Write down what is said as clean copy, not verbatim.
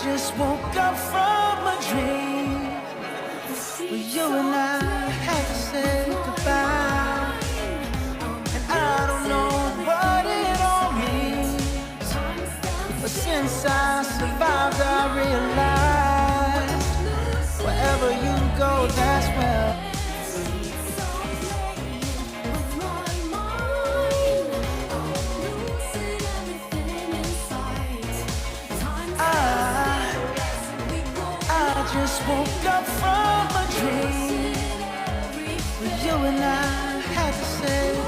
just woke up from a dream where you and I had to say goodbye. And I don't know what it all means, but since I survived, I realized wherever you go, that's where I just woke up from a dream where you and I had to say